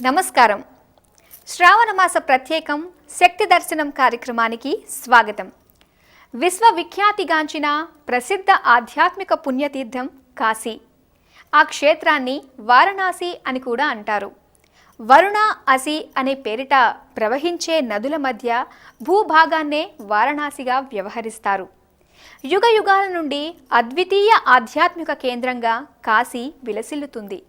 నమస్కారం. శ్రావణమాస ప్రత్యేకం శక్తి దర్శనం కార్యక్రమానికి స్వాగతం. విశ్వవిఖ్యాతిగాంచిన ప్రసిద్ధ ఆధ్యాత్మిక పుణ్యతీర్థం కాశీ. ఆ క్షేత్రాన్ని వారణాసి అని కూడా అంటారు. వరుణ అసి అనే పేరిట ప్రవహించే నదుల మధ్య భూభాగాన్నే వారణాసిగా వ్యవహరిస్తారు. యుగ యుగాల నుండి అద్వితీయ ఆధ్యాత్మిక కేంద్రంగా కాశీ విలసిల్లుతుంది.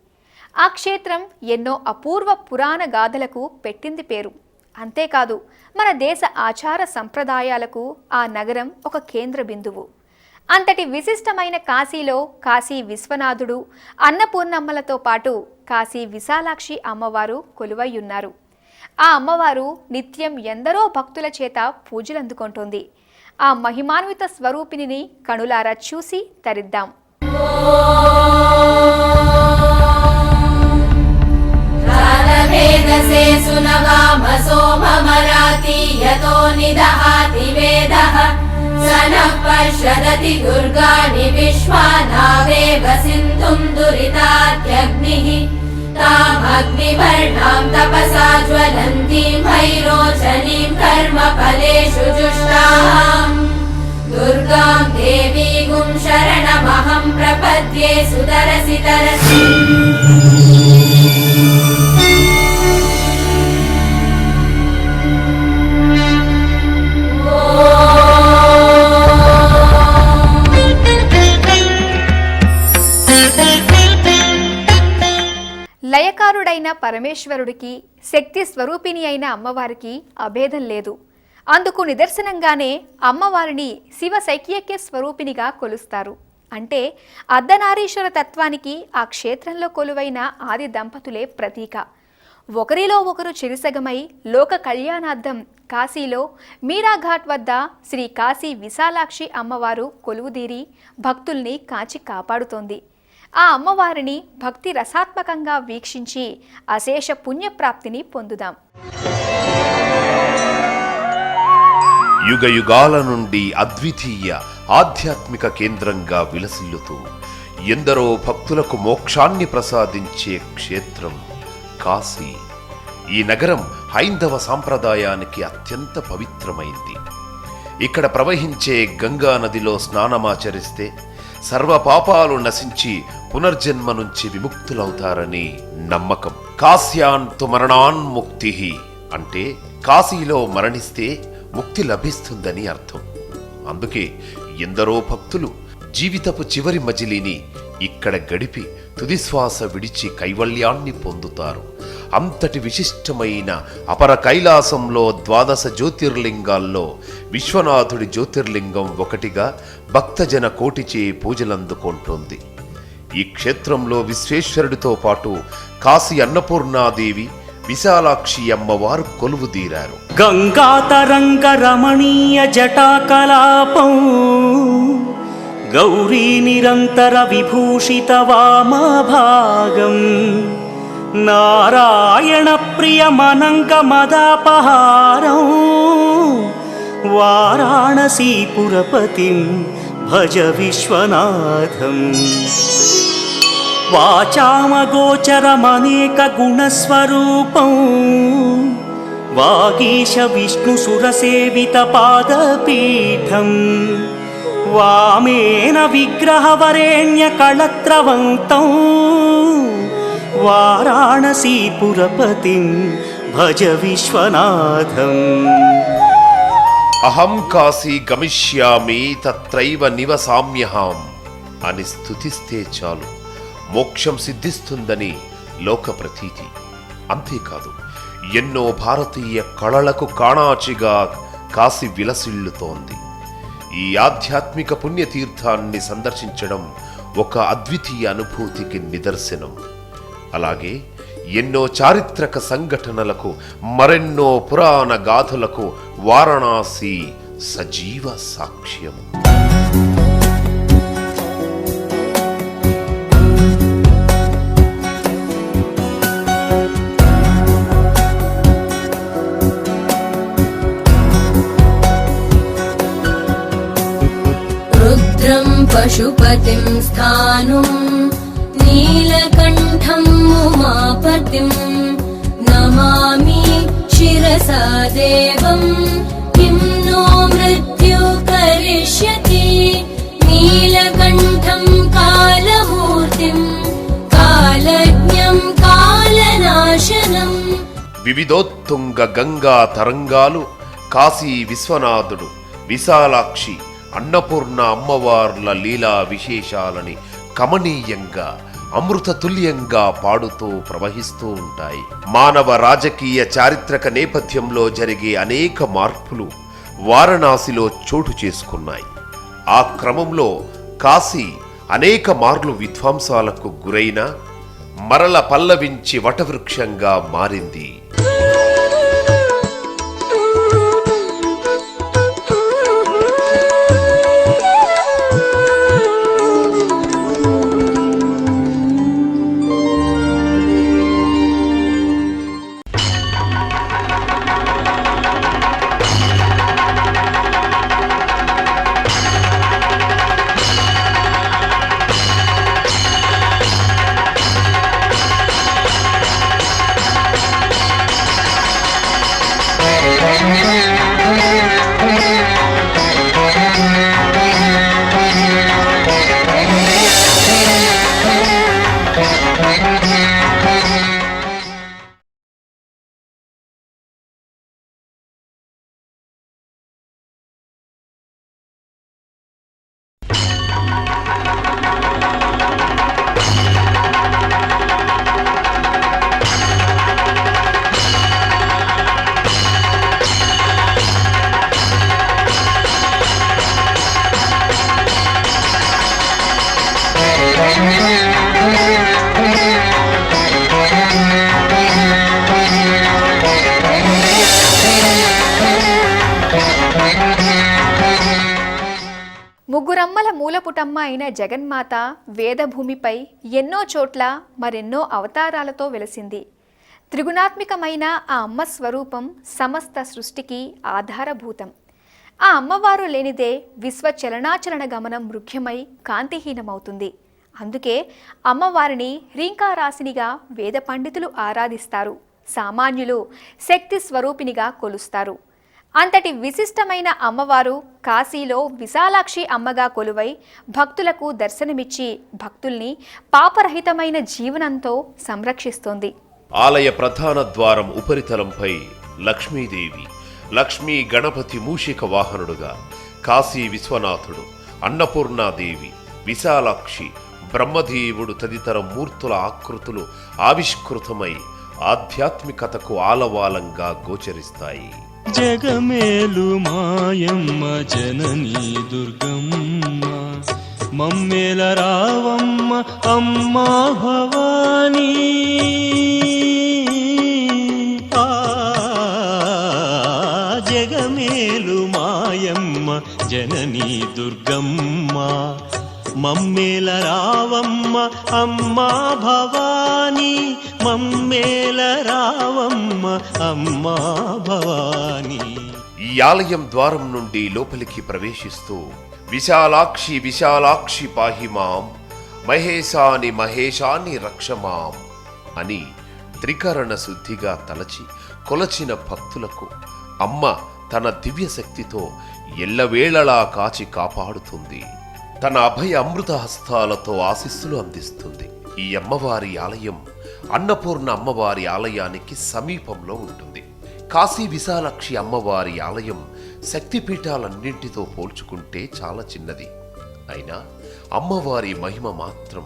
ఆ క్షేత్రం ఎన్నో అపూర్వ పురాణ గాథలకు పెట్టింది పేరు. అంతేకాదు, మన దేశ ఆచార సంప్రదాయాలకు ఆ నగరం ఒక కేంద్ర బిందువు. అంతటి విశిష్టమైన కాశీలో కాశీ విశ్వనాథుడు, అన్నపూర్ణమ్మలతో పాటు కాశీ విశాలాక్షి అమ్మవారు కొలువయ్యున్నారు. ఆ అమ్మవారు నిత్యం ఎందరో భక్తుల చేత పూజలందుకుంటోంది. ఆ మహిమాన్విత స్వరూపిణిని కనులారా చూసి తరిద్దాం. పశ్యతి దుర్గాని విశ్వానావేవ సింధుం దురితాత్యగ్నిః తామగ్నివర్ణాం తపసా జ్వలంతీం భైరోచనీం కర్మఫలేషు జుష్టాం దుర్గాం దేవీగుం శరణమహం ప్రపద్యే సుదరసి తరసి. లయకారుడైన పరమేశ్వరుడికి, శక్తి స్వరూపిణి అయిన అమ్మవారికి అభేదం లేదు. అందుకు నిదర్శనంగానే అమ్మవారిని శివ శైక్యక్య స్వరూపిణిగా కొలుస్తారు. అంటే అర్ధనారీశ్వర తత్వానికి ఆ క్షేత్రంలో కొలువైన ఆది దంపతులే ప్రతీక. ఒకరిలో ఒకరు చిరుసగమై లోక కళ్యాణార్థం కాశీలో మీరాఘాట్ వద్ద శ్రీ కాశీ విశాలాక్షి అమ్మవారు కొలువుదీరి భక్తుల్ని కాచి కాపాడుతోంది. ఆ అమ్మవారిని భక్తి రసాత్మకంగా వీక్షించి అశేష పుణ్యప్రాప్తిని పొందుదాం. యుగ యుగాల నుండి అద్వితీయ ఆధ్యాత్మిక కేంద్రంగా విలసిల్లుతూ ఎందరో భక్తులకు మోక్షాన్ని ప్రసాదించే క్షేత్రం కాశీ. ఈ నగరం హైందవ సాంప్రదాయానికి అత్యంత పవిత్రమైంది. ఇక్కడ ప్రవహించే గంగా నదిలో స్నానమాచరిస్తే సర్వ పాపాలు నశించి పునర్జన్మ నుంచి విముక్తులవుతారని నమ్మకం. కాశ్యాంతు మరణాన్ముక్తి అంటే కాశీలో మరణిస్తే ముక్తి లభిస్తుందని అర్థం. అందుకే ఎందరో భక్తులు జీవితపు చివరి మజిలీని ఇక్కడ గడిపి తుదిశ్వాస విడిచి కైవల్యాన్ని పొందుతారు. అంతటి విశిష్టమైన అపర కైలాసంలో 12 జ్యోతిర్లింగాల్లో విశ్వనాథుడి జ్యోతిర్లింగం ఒకటిగా భక్తజన కోటిచే పూజలందుకుంటోంది. ఈ క్షేత్రంలో విశ్వేశ్వరుడితో పాటు కాశీ అన్నపూర్ణాదేవి, విశాలాక్షి అమ్మవారు కొలువుదీరారు. గంగాతరంగ రమణీయ జటాకలాపం గౌరీ నిరంతర విభూషిత వామభాగం నారాయణ ప్రియమనంక మదాపహారం వారాణసీపురపతిం భజ విశ్వనాథం. వాచామగోచరమనేక గుణస్వరూపం వాగీశ విష్ణు సురసేవిత పాదపీఠం వామేన విగ్రహవరేణ్య కళత్రవంతం వారాణసీపురపతిం భజ విశ్వనాథం. అహం కాశీ గమిష్యామి తత్రైవ నివసామ్యహం అని స్తుతిస్తే చాలు మోక్షం సిద్ధిస్తుందని లోక ప్రతీతి. అంతేకాదు, ఎన్నో భారతీయ కళలకు కాణాచిగా కాశీ విలసిల్లుతోంది. ఈ ఆధ్యాత్మిక పుణ్యతీర్థాన్ని సందర్శించడం ఒక అద్వితీయ అనుభూతికి నిదర్శనం. అలాగే ఎన్నో చారిత్రక సంఘటనలకు, మరెన్నో పురాణ గాథలకు వారణాసి సజీవ సాక్ష్యం. రుద్రం పశుపతిం స్థానుం నీలకంఠం ఉమాపతిం वचसा देवं किं नो मृत्यु करिष्यति नीलकण्ठं कालमूर्तिं कालज्ञं कालनाशनम् వివిధోత్తుంగ గంగా తరంగాలు కాశీ విశ్వనాథుడు విశాలాక్షి అన్నపూర్ణ అమ్మవార్ల లీలా విశేషాలని కమనీయంగా అమృతతుల్యంగా పాడుతూ ప్రవహిస్తూ ఉంటాయి. మానవ రాజకీయ చారిత్రక నేపథ్యంలో జరిగే అనేక మార్పులు వారణాసిలో చోటు చేసుకున్నాయి. ఆ క్రమంలో కాశీ అనేక మార్లు విధ్వంసాలకు గురైన మరల పల్లవించి వటవృక్షంగా మారింది. ముగ్గురమ్మల మూలపుటమ్మ అయిన జగన్మాత వేదభూమిపై ఎన్నో చోట్ల మరెన్నో అవతారాలతో వెలసింది. త్రిగుణాత్మికమైన ఆ అమ్మ స్వరూపం సమస్త సృష్టికి ఆధారభూతం. ఆ అమ్మవారు లేనిదే విశ్వ చలనాచలన గమనం మృగ్యమై కాంతిహీనమవుతుంది. అందుకే అమ్మవారిని హ్రీంకారాసినిగా వేద పండితులు ఆరాధిస్తారు. సామాన్యులు శక్తి స్వరూపినిగా కొలుస్తారు. అంతటి విశిష్టమైన అమ్మవారు కాశీలో విశాలాక్షి అమ్మగా కొలువై భక్తులకు దర్శనమిచ్చి భక్తుల్ని పాపరహితమైన జీవనంతో సంరక్షిస్తోంది. ఆలయ ప్రధాన ద్వారం ఉపరితలంపై లక్ష్మీదేవి, లక్ష్మీ గణపతి మూషిక వాహనుడుగా, కాశీ విశ్వనాథుడు, అన్నపూర్ణాదేవి, విశాలాక్షి, బ్రహ్మదేవుడు తదితర మూర్తుల ఆకృతులు ఆవిష్కృతమై ఆధ్యాత్మికతకు ఆలవాలంగా గోచరిస్తాయి. జగమేలు మాయమ్మ జననీ దుర్గమ్మ మమ్మేల రావమ్మ అమ్మా భవానీ జగమేలు మాయమ్మ జననీ దుర్గమ్మ మమ్మేల రావమ్మ అమ్మా భవానీ మమ్మేల రావమ్మ అమ్మా భవానీ. ఈ ఆలయం ద్వారం నుండి లోపలికి ప్రవేశిస్తూ విశాలాక్షి విశాలాక్షి పాహిమాం, మహేశాని మహేశాని రక్షమాం అని త్రికరణ శుద్ధిగా తలచి కొలచిన భక్తులకు అమ్మ తన దివ్య శక్తితో ఎల్లవేళలా కాచి కాపాడుతుంది. తన అభయ అమృత హస్తాలతో ఆశీస్సులు అందిస్తుంది. ఈ అమ్మవారి ఆలయం అన్నపూర్ణ అమ్మవారి ఆలయానికి సమీపంలో ఉంటుంది. కాశీ విశాలాక్షి అమ్మవారి ఆలయం శక్తిపీఠాలన్నింటితో పోల్చుకుంటే చాలా చిన్నది. అయినా అమ్మవారి మహిమ మాత్రం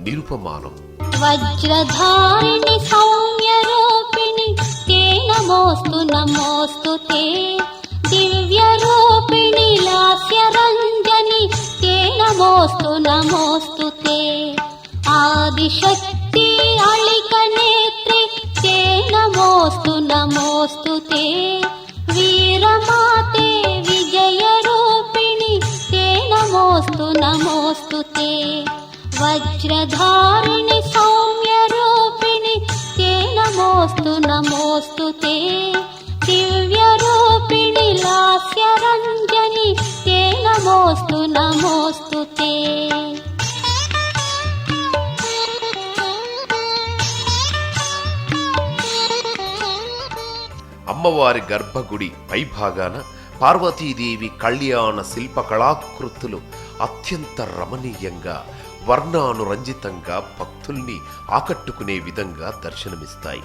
నిరుపమానం. వజ్రధారిణి సౌమ్య రూపిణి తే నమోస్తు నమోస్తుతే, దివ్య రూపిణి లాస్య రంజని తే నమోస్తు నమోస్తుతే, ఆదిశక్తి అళిక నేత్రి తే నమోస్తు నమోస్తుతే, వీరమాతే విజయ రూపిణి తే నమోస్తు నమోస్తుతే, వజ్రధారిణి సౌమ్య రూపిణి తే నమోస్తు నమోస్తుతే, దివ్య రూపిణి లాస్య రంజని తే నమోస్తు నమోస్తుతే. అమ్మవారి గర్భగుడి పైభాగాన పార్వతీదేవి కళ్యాణ శిల్పకళాకృతులు అత్యంత రమణీయంగా వర్ణానురంజితంగా భక్తుల్ని ఆకట్టుకునే విధంగా దర్శనమిస్తాయి.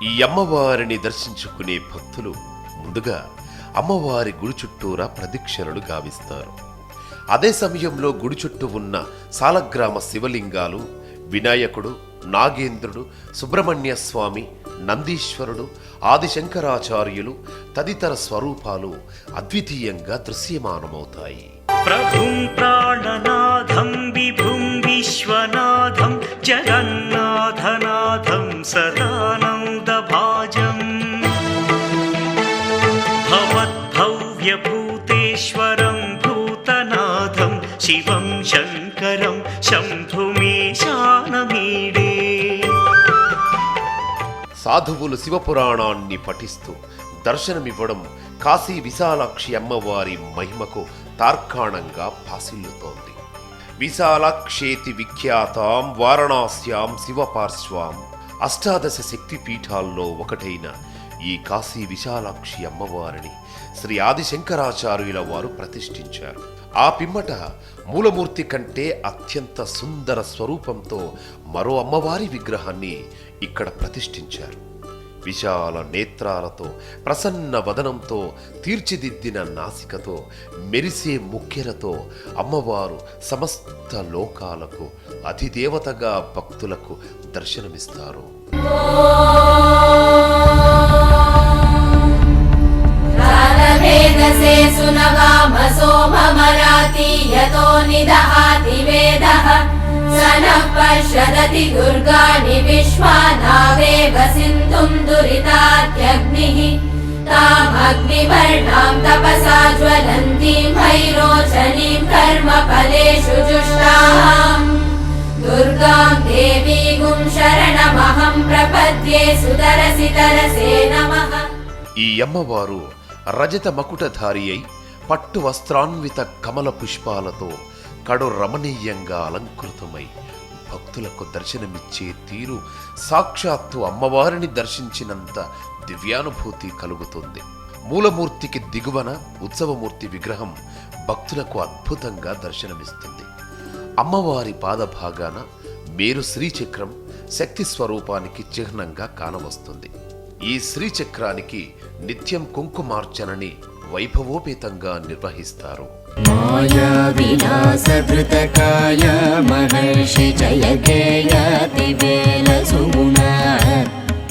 ఈ అమ్మవారిని దర్శించుకునే భక్తులు ముందుగా అమ్మవారి గుడి చుట్టూరా ప్రదక్షిణలు గావిస్తారు. అదే సమయంలో గుడి చుట్టూ ఉన్న సాలగ్రామ శివలింగాలు, వినాయకుడు, నాగేంద్రుడు, సుబ్రహ్మణ్య స్వామి, నందీశ్వరుడు, ఆదిశంకరాచార్యులు తదితర స్వరూపాలు అద్వితీయంగా దృశ్యమానమవుతాయి. ప్రభుం ప్రాణనాథం విభుం విశ్వనాథం జగన్నాథనాథం సదానందభాజం భవద్భవ్యభూతేశ్వరం భూతనాథం శివం శంకరం శంభుమీశానమీడే. సాధువులు శివపురాణాన్ని పఠిస్తూ దర్శనమివ్వడం కాశీ విశాలాక్షి అమ్మవారి మహిమకు తార్కాణంగా భాసిల్లుతోంది. విశాలాక్షేతి విఖ్యాతాం వారణాస్యాం శివపార్శ్వాం అష్టాదశ శక్తిపీఠాల్లో ఒకటైన ఈ కాశీ విశాలాక్షి అమ్మవారిని శ్రీ ఆదిశంకరాచార్యుల వారు ప్రతిష్ఠించారు. ఆ పిమ్మట మూలమూర్తి కంటే అత్యంత సుందర స్వరూపంతో మరో అమ్మవారి విగ్రహాన్ని ఇక్కడ ప్రతిష్ఠించారు. విశాల నేత్రాలతో, ప్రసన్న వదనంతో, తీర్చిదిద్దిన నాసికతో, మెరిసే ముక్కెరతో అమ్మవారు సమస్త లోకాలకు అధిదేవతగా భక్తులకు దర్శనమిస్తారు. वेदसे सुनवामसो ममराति यतो निदहाति वेदः स नः पश्यदति दुर्गाणि विश्वानावेव सिन्धुं दुरितात्यग्निः तामग्निवर्णां तपसा ज्वलन्तीं भैरोचनीं कर्मफलेषु जुष्टाम् दुर्गां देवीं शरणमहं प्रपद्ये सुतरसि तरसे नमः. ఈ అమ్మవారు రజత మకుటధారి అయి పట్టు వస్త్రాన్విత కమల పుష్పాలతో కడు రమణీయంగా అలంకృతమై భక్తులకు దర్శనమిచ్చే తీరు సాక్షాత్తు అమ్మవారిని దర్శించినంత దివ్యానుభూతి కలుగుతుంది. మూలమూర్తికి దిగువన ఉత్సవమూర్తి విగ్రహం భక్తులకు అద్భుతంగా దర్శనమిస్తుంది. అమ్మవారి పాదభాగాన మేరు శ్రీచక్రం శక్తి స్వరూపానికి చిహ్నంగా కానవస్తుంది. ఈ శ్రీచక్రానికి నిత్యం కుంకుమార్చనని వైభవోపేతంగా నిర్వహిస్తారు. మాయా విలాసధృతకాయ మహర్షి జయగేయాతి వేల సుగుణ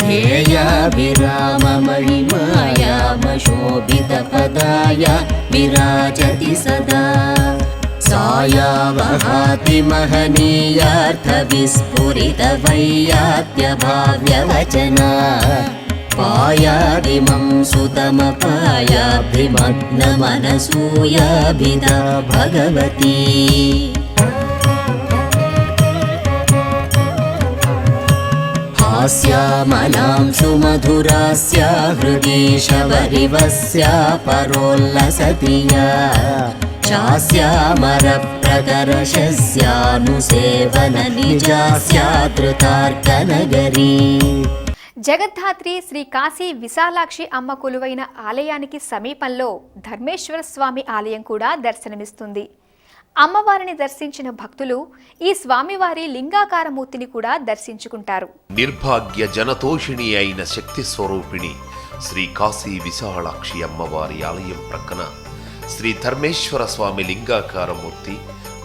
ధ్యేయాభిరామ మహిమాయామశోభిత పదాయ విరాజతి సదా సాయావహాతి మహనీయార్థ విస్ఫురిత వైయాత్యభావ్యవచన పాయాదిమం సుతమపాయాభిమగ్న మనసూయాభిదా భగవతి హాస్యామలాం సుమధురాస్య హృది శబరివస్య పరోల్లసతియా చాస్యామర ప్రకర్షస్యానుసేవన నిజాస్యాతృతార్కనగరీ. జగద్ధాత్రి శ్రీ కాశీ విశాలాక్షి అమ్మ కొలువైన ఆలయానికి సమీపంలో ధర్మేశ్వర స్వామి ఆలయం కూడా దర్శనమిస్తుంది. అమ్మవారిని దర్శించిన భక్తులు ఈ స్వామివారి లింగాకారమూర్తిని కూడా దర్శించుకుంటారు. నిర్భాగ్య జనతోషిణి అయిన శక్తి స్వరూపిణి శ్రీ కాశీ విశాలాక్షి అమ్మవారి ఆలయం ప్రక్కన శ్రీ ధర్మేశ్వర స్వామి లింగాకారమూర్తి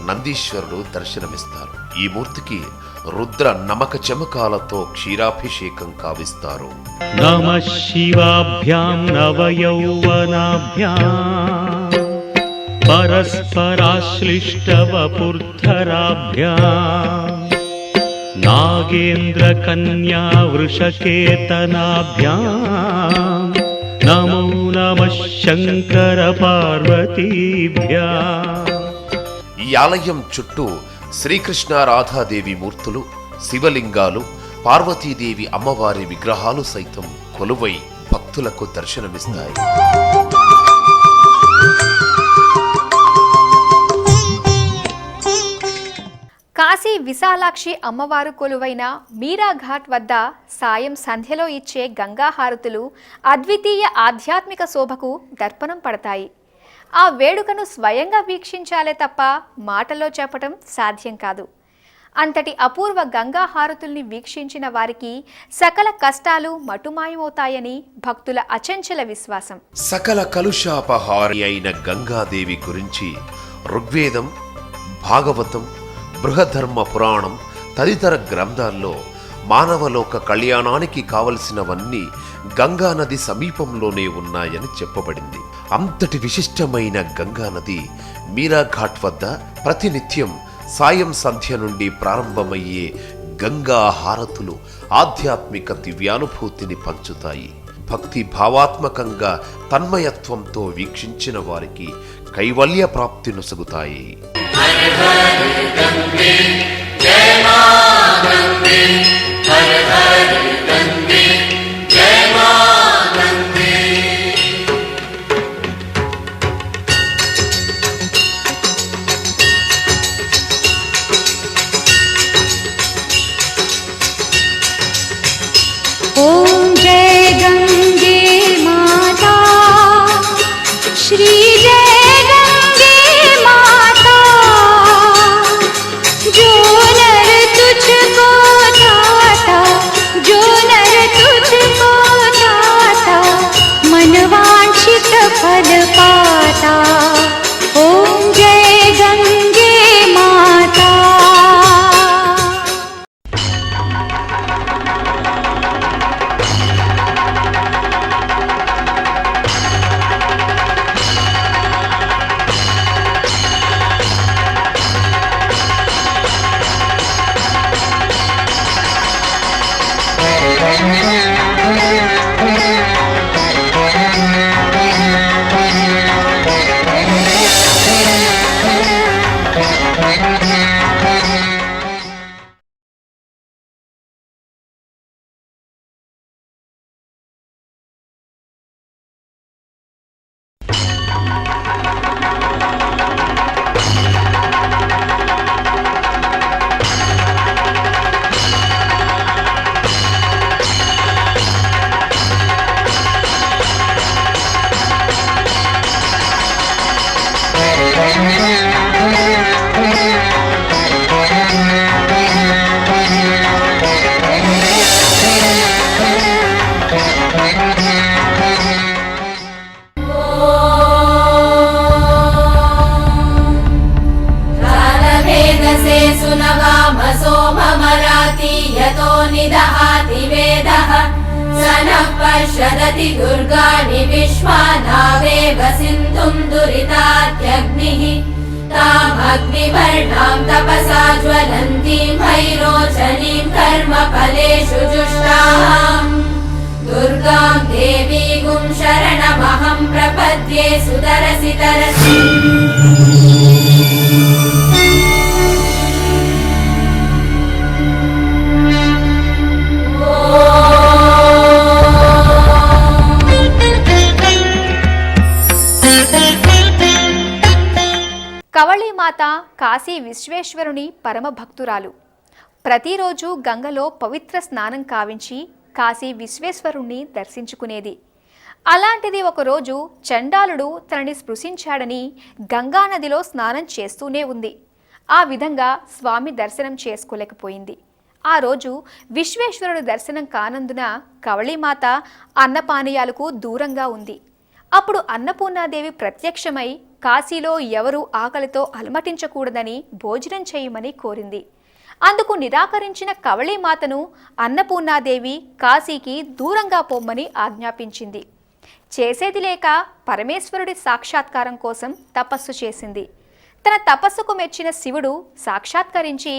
నందీశ్వరుడు దర్శనమిస్తారు. ఈ మూర్తికి రుద్ర నమక చమకాలతో క్షీరాభిషేకం కావిస్తారు. నమః శివాభ్యాం నవయౌవనాభ్యాం పరస్పరాశ్లిష్టవపుర్ధరాభ్యాం నాగేంద్ర కన్యా వృషకేతనాభ్యాం నమో నమః శంకర పార్వతీభ్యాం. ఈ ఆలయం చుట్టూ శ్రీకృష్ణ రాధాదేవి మూర్తులు, శివలింగాలు, పార్వతీదేవి అమ్మవారి విగ్రహాలు సైతం కొలువై భక్తులకు దర్శనమిస్తాయి. కాశీ కాశీ విశాలాక్షి అమ్మవారు కొలువైన మీరాఘాట్ వద్ద సాయం సంధ్యలో ఇచ్చే గంగాహారతులు అద్వితీయ ఆధ్యాత్మిక శోభకు దర్పణం పడతాయి. ఆ వేడుకను స్వయంగా వీక్షించాలే తప్ప మాటలో చెప్పటం సాధ్యం కాదు. అంతటి అపూర్వ గంగాహారతుల్ని వీక్షించిన వారికి సకల కష్టాలు మటుమాయమవుతాయని భక్తుల అచంచల విశ్వాసం. సకల కలుషాపహారి అయిన గంగాదేవి గురించి ఋగ్వేదం, భాగవతం, బృహధర్మ పురాణం తదితర గ్రంథాల్లో మానవలోక కళ్యాణానికి కావలసినవన్నీ గంగానది సమీపంలోనే ఉన్నాయని చెప్పబడింది. అంతటి విశిష్టమైన గంగానది మీరాఘాట్ వద్ద ప్రతినిత్యం సాయం సంధ్య నుండి ప్రారంభమయ్యే గంగా హారతులు ఆధ్యాత్మిక దివ్యానుభూతిని పంచుతాయి. భక్తి భావాత్మకంగా తన్మయత్వంతో వీక్షించిన వారికి కైవల్య ప్రాప్తి నొసగుతాయి. ॐ जय गंगे माता, श्री जय गंगे माता, जो नर तुझको चाहता, जो नर तुझको चाहता, मनवांछित फल पाता. ॐ जय गंगे माता. पश्यदति दुर्गाणि विश्वानावेव सिन्धुं दुरितात्यग्निः तामग्निवर्णां तपसा ज्वलन्तीं भैरोचनीं कर्मफलेषु जुष्टाम् दुर्गां देवीगुं शरणमहं प्रपद्ये सुतरसि तरसि. కవళీమాత కాశీ విశ్వేశ్వరుని పరమ భక్తురాలు. ప్రతిరోజు గంగలో పవిత్ర స్నానం కావించి కాశీ విశ్వేశ్వరుణ్ణి దర్శించుకునేది. అలాంటిది ఒకరోజు చండాలుడు తనని స్పృశించాడని గంగానదిలో స్నానం చేస్తూనే ఉంది. ఆ విధంగా స్వామి దర్శనం చేసుకోలేకపోయింది. ఆ రోజు విశ్వేశ్వరుడు దర్శనం కానందున కవళీమాత అన్నపానీయాలకు దూరంగా ఉంది. అప్పుడు అన్నపూర్ణాదేవి ప్రత్యక్షమై కాశీలో ఎవరూ ఆకలితో అలమటించకూడదని భోజనం చేయమని కోరింది. అందుకు నిరాకరించిన కవళీమాతను అన్నపూర్ణాదేవి కాశీకి దూరంగా పొమ్మని ఆజ్ఞాపించింది. చేసేది లేక పరమేశ్వరుడి సాక్షాత్కారం కోసం తపస్సు చేసింది. తన తపస్సుకు మెచ్చిన శివుడు సాక్షాత్కరించి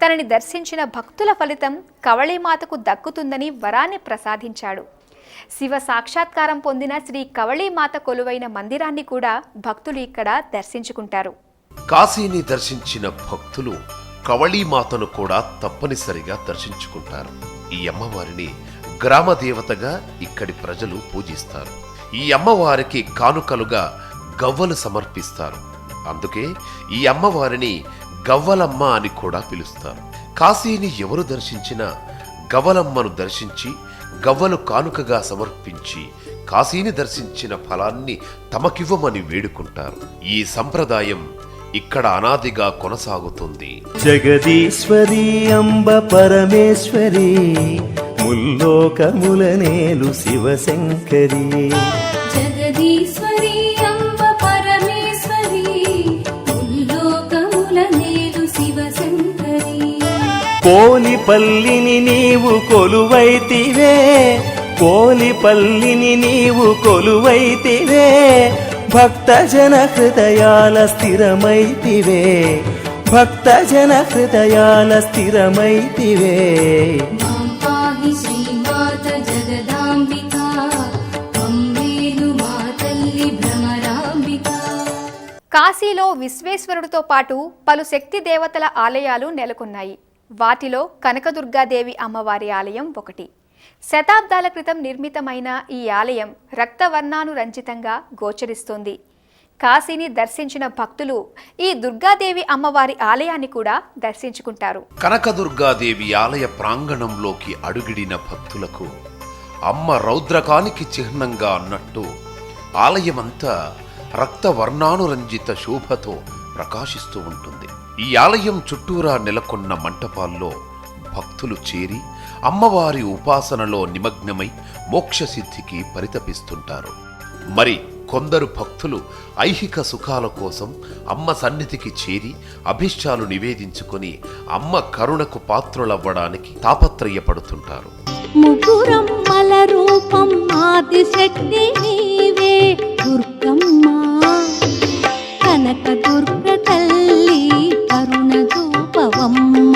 తనని దర్శించిన భక్తుల ఫలితం కవళీమాతకు దక్కుతుందని వరాన్ని ప్రసాదించాడు. శివ సాక్షాత్కారం పొందిన శ్రీ కవళీమాత కొలువైన మందిరాన్ని కూడా భక్తులు ఇక్కడ దర్శించుకుంటారు. కాశీని దర్శించిన భక్తులు కవళీమాతను కూడా తప్పనిసరిగా దర్శించుకుంటారు. ఈ అమ్మవారిని గ్రామ దేవతగా ఇక్కడి ప్రజలు పూజిస్తారు. ఈ అమ్మవారికి కానుకలుగా గవ్వలు సమర్పిస్తారు. అందుకే ఈ అమ్మవారిని గవ్వలమ్మ అని కూడా పిలుస్తారు. కాశీని ఎవరు దర్శించినా గవ్వలమ్మను దర్శించి గవ్వలు కానుకగా సమర్పించి కాశీని దర్శించిన ఫలాన్ని తమకివ్వమని వేడుకుంటారు. ఈ సంప్రదాయం ఇక్కడ అనాదిగా కొనసాగుతుంది. జగదీశ్వరి అంబ పరమేశ్వరి ముల్లోకములనేలు శివశంకరి. జగదీశ్వరి అంబ పరమేశ్వరి ముల్లోకములనేలు శివశంకరి. కోలిపల్లిని నీవు కొలువైతివే, కోలిపల్లిని నీవు కొలువైతివే, భక్తజన హృదయాల స్థిరమైతివే, భక్తజన హృదయాల స్థిరమైతివే. మాం పాహి శ్రీమాత జగదాంబికా, అమ్మేలు మా తల్లి భ్రమరాంబిక. కాశీలో విశ్వేశ్వరుడితో పాటు పలు శక్తి దేవతల ఆలయాలు నెలకొన్నాయి. వాటిలో కనకదుర్గాదేవి అమ్మవారి ఆలయం ఒకటి. శతాబ్దాల క్రితం నిర్మితమైన ఈ ఆలయం రక్తవర్ణానురంజితంగా గోచరిస్తోంది. కాశీని దర్శించిన భక్తులు ఈ దుర్గాదేవి అమ్మవారి ఆలయాన్ని కూడా దర్శించుకుంటారు. కనకదుర్గాదేవి ఆలయ ప్రాంగణంలోకి అడుగిడిన భక్తులకు అమ్మ రౌద్రకానికి చిహ్నంగా అన్నట్టు ఆలయమంతా రక్తవర్ణానురంజిత శోభతో ప్రకాశిస్తూ ఉంటుంది. ఈ ఆలయం చుట్టూరా నెలకొన్న మంటపాల్లో భక్తులు చేరి అమ్మవారి ఉపాసనలో నిమగ్నమై మోక్షసిద్ధికి పరితపిస్తుంటారు. మరి కొందరు భక్తులు ఐహిక సుఖాల కోసం అమ్మ సన్నిధికి చేరి అభిష్టాలు నివేదించుకుని అమ్మ కరుణకు పాత్రులవ్వడానికి తాపత్రయపడుతుంటారు. ముగురమ్మల రూపం ఆదిశక్తి నీవే దుర్గమ్మ, కనక దుర్గ తల్లి కరుణ చూపవమ్మ.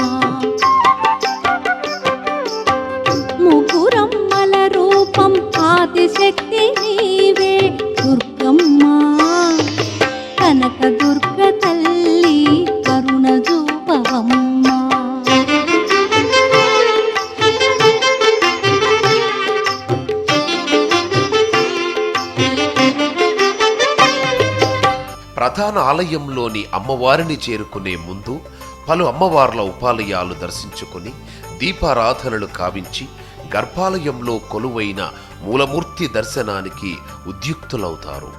ముగురమ్మల రూపం ఆదిశక్తి నీవే దుర్గమ్మ, కనక దుర్గ తల్లి కరుణ చూపవమ్మ. ప్రధాన ఆలయంలోని అమ్మవారిని చేరుకునే ముందు పలు అమ్మవార్ల ఉపాలయాలు దర్శించుకుని దీపారాధనలు కావించి గర్భాలయంలో కొలువైన మూలమూర్తి దర్శనానికి ఉద్యుక్తులవుతారు.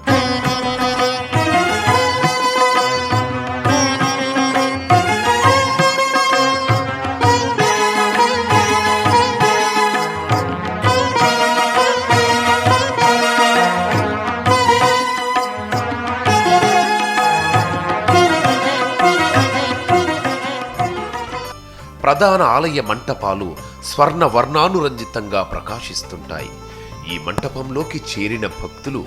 ప్రధాన ఆలయ మంటపాలు స్వర్ణ వర్ణానురంజితంగా ప్రకాశిస్తుంటాయి. ఈ మంటపంలోకి చేరిన భక్తులు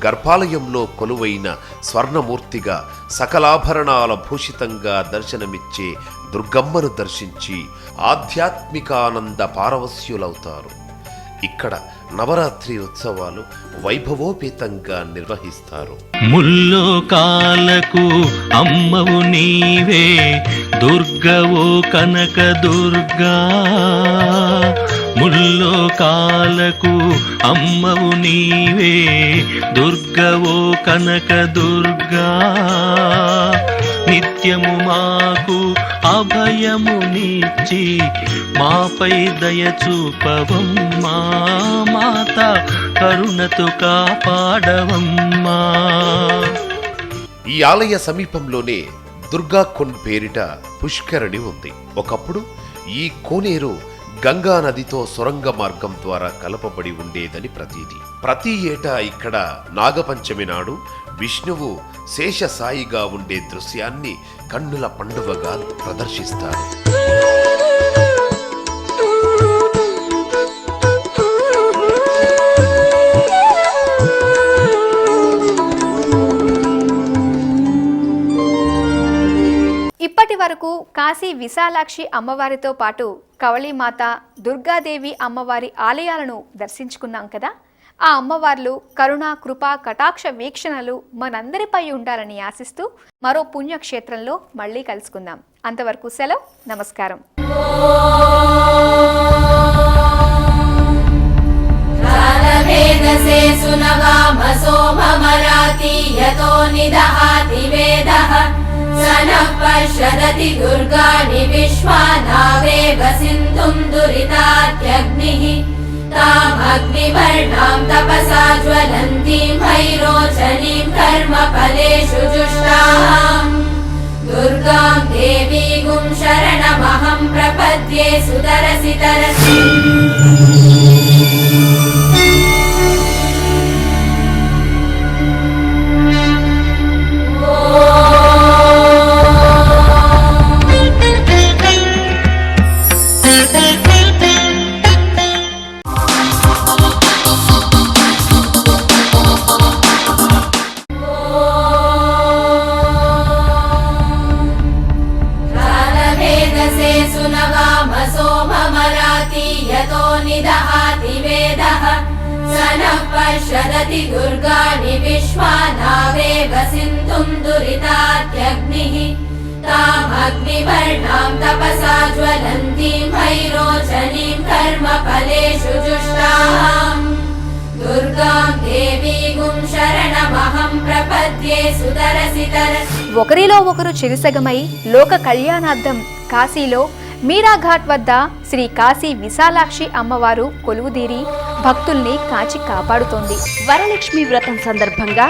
గర్భాలయంలో కొలువైన స్వర్ణమూర్తిగా సకలాభరణాల భూషితంగా దర్శనమిచ్చే దుర్గమ్మను దర్శించి ఆధ్యాత్మికానంద పారవస్యులవుతారు. ఇక్కడ నవరాత్రి ఉత్సవాలు వైభవోపేతంగా నిర్వహిస్తారు. ముల్లోకాలకు అమ్మవు నీవే దుర్గవో కనక దుర్గా, ముల్లోకాలకు అమ్మవు నీవే దుర్గవో కనక దుర్గా. నిత్యము మాకు అభయమునిచ్చి మాపై దయ చూపవమ్మా, మాత కరుణతో కాపాడవమ్మా. ఈ ఆలయ సమీపంలోనే దుర్గాకొండ్ పేరిట పుష్కరిణి ఉంది. ఒకప్పుడు ఈ కోనేరు గంగా నదితో సొరంగ మార్గం ద్వారా కలపబడి ఉండేదని ప్రతీతి. ప్రతి ఏటా ఇక్కడ నాగపంచమి నాడు విష్ణువు శేషసాయిగా ఉండే దృశ్యాన్ని కన్నుల పండువగా ప్రదర్శిస్తారు. ఇప్పటి వరకు కాశీ విశాలాక్షి అమ్మవారితో పాటు కవళీమాత, దుర్గాదేవి అమ్మవారి ఆలయాలను దర్శించుకున్నాం కదా. ఆ అమ్మవార్లు కరుణ, కృప, కటాక్ష వీక్షణలు మనందరిపై ఉండాలని ఆశిస్తూ మరో పుణ్యక్షేత్రంలో మళ్ళీ కలుసుకుందాం. అంతవరకు సెలవు, నమస్కారం. वेदसे सुनगामसो ममराति यतो निदहाति वेदः स नः पश्यदति दुर्गाणि विश्वानावेव सिन्धुं दुरितात्यग्निः तामग्निवर्णां तपसा ज्वलन्तीं भैरोचनीं कर्मफलेषु जुष्टाम् दुर्गां देवीगुं शरणमहं प्रपद्ये सुतरसि तरसि पश्यदति दुर्गाणि विश्वानावेव सिन्धुं दुरितात्यग्निः तामग्निवर्णां तपसा ज्वलन्तीं भैरोचनीं कर्मफलेषु जुष्टाम् दुर्गां देवीगुं शरणमहं प्रपद्ये सुतरसि तरसि ఒకరిలో ఒకరు చిరుసగమై లోక కళ్యాణార్థం కాశీలో మీరాఘాట్ వద్ద శ్రీ కాశీ విశాలాక్షి అమ్మవారు కొలువుదీరి భక్తుల్ని కాచి కాపాడుతోంది. వరలక్ష్మి వ్రతం సందర్భంగా